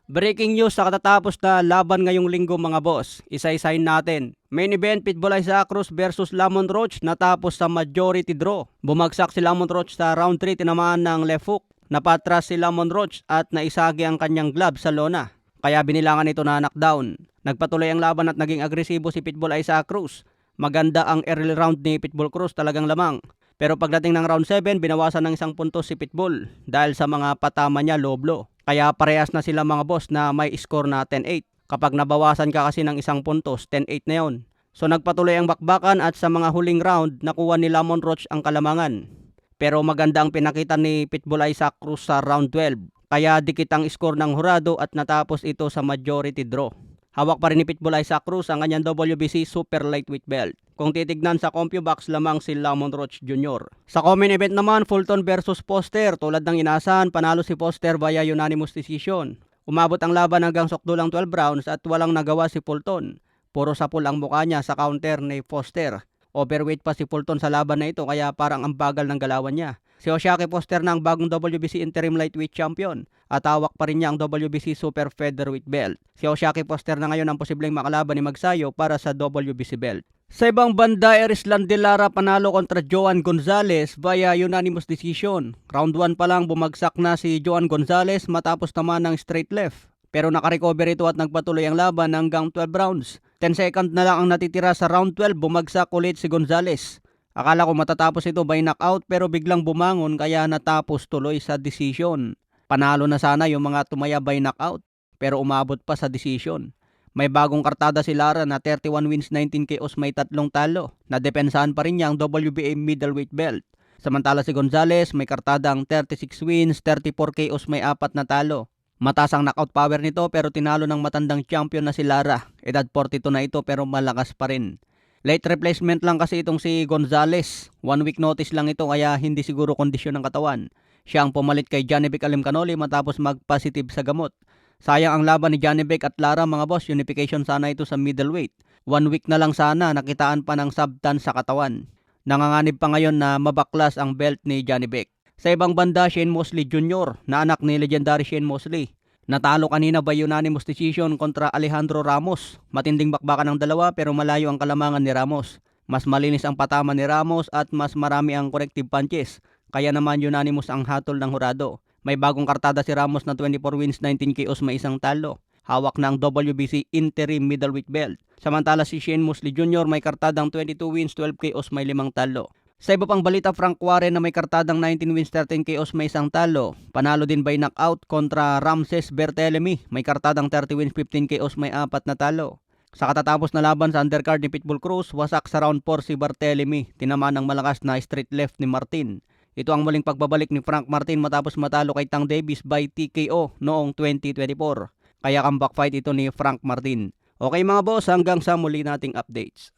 Breaking news sa katatapos na laban ngayong linggo mga boss. Isa-isahin natin. Main event, Pitbull Isaac Cruz versus Lamont Roach natapos sa majority draw. Bumagsak si Lamont Roach sa round 3, tinamaan ng left hook. Napatras si Lamont Roach at naisagi ang kanyang glove sa lona. Kaya binilangan ito na knockdown. Nagpatuloy ang laban at naging agresibo si Pitbull Isaac Cruz. Maganda ang early round ni Pitbull Cruz, talagang lamang. Pero pagdating ng round 7, binawasan ng isang puntos si Pitbull dahil sa mga patama niya low blow. Kaya parehas na sila mga boss na may score na 10-8. Kapag nabawasan ka kasi ng isang puntos, 10-8 na yon. So nagpatuloy ang bakbakan at sa mga huling round, nakuha ni Lamont Roach ang kalamangan. Pero maganda ang pinakita ni Pitbull Isaac Cruz sa round 12. Kaya dikit ang score ng hurado at natapos ito sa majority draw. Hawak pa rin ni Pitbull Isaac Cruz ang kanyang WBC Super Lightweight Belt. Kung titignan sa CompuBox, lamang si Lamont Roach Jr. Sa common event naman, Fulton versus Foster. Tulad ng inasahan, panalo si Foster via unanimous decision. Umabot ang laban hanggang sukdulang 12 rounds at walang nagawa si Fulton. Puro sapul ang mukha niya sa counter ni Foster. Overweight pa si Fulton sa laban na ito kaya parang ang bagal ng galawan niya. Si Osaki Foster na ang bagong WBC Interim Lightweight Champion at hawak pa rin niya ang WBC Super Featherweight Belt. Si Osaki Foster na ngayon ang posibleng makalaban ni Magsayo para sa WBC Belt. Sa ibang banda, Erislan De Lara panalo kontra Joan Gonzalez via unanimous decision. Round 1 pa lang bumagsak na si Joan Gonzalez matapos naman ng straight left. Pero nakarecover ito at nagpatuloy ang laban hanggang 12 rounds. 10 seconds na lang ang natitira sa round 12, bumagsak ulit si Gonzalez. Akala ko matatapos ito by knockout pero biglang bumangon kaya natapos tuloy sa decision. Panalo na sana yung mga tumaya by knockout pero umabot pa sa decision. May bagong kartada si Lara na 31 wins, 19 KOs, may 3 talo. Nadepensahan pa rin niya ang WBA middleweight belt. Samantala si Gonzalez may kartadang 36 wins, 34 KOs, may 4 na talo. Mataas ang knockout power nito pero tinalo ng matandang champion na si Lara. Edad 42 na ito pero malakas pa rin. Late replacement lang kasi itong si Gonzalez. 1 week notice lang ito kaya hindi siguro kondisyon ng katawan. Siya ang pumalit kay Janibek Alimcanoli matapos mag-positive sa gamot. Sayang ang laban ni Janibek at Lara mga boss, unification sana ito sa middleweight. 1 week na lang sana, nakitaan pa ng subtan sa katawan. Nanganganib pa ngayon na mabaklas ang belt ni Janibek. Sa ibang banda, Shane Mosley Jr. na anak ni legendary Shane Mosley. Natalo kanina by unanimous decision kontra Alejandro Ramos. Matinding bakbakan ng dalawa pero malayo ang kalamangan ni Ramos. Mas malinis ang patama ni Ramos at mas marami ang corrective punches. Kaya naman unanimous ang hatol ng hurado. May bagong kartada si Ramos na 24 wins, 19 KOs, may 1 talo. Hawak ng WBC Interim Middleweight Belt. Samantala si Shane Mosley Jr. may kartadang 22 wins, 12 KOs, may 5 talo. Sa iba pang balita, Frank Warren na may kartadang 19 wins, 13 KOs, may 1 talo. Panalo din by knockout kontra Ramses Berthélemy. May kartadang 30 wins, 15 KOs, may 4 na talo. Sa katatapos na laban sa undercard ni Pitbull Cruz, wasak sa round 4 si Berthélemy. Tinamaan ng malakas na straight left ni Martin. Ito ang muling pagbabalik ni Frank Martin matapos matalo kay Tank Davis by TKO noong 2024. Kaya comeback fight ito ni Frank Martin. Okay mga boss, hanggang sa muli nating updates.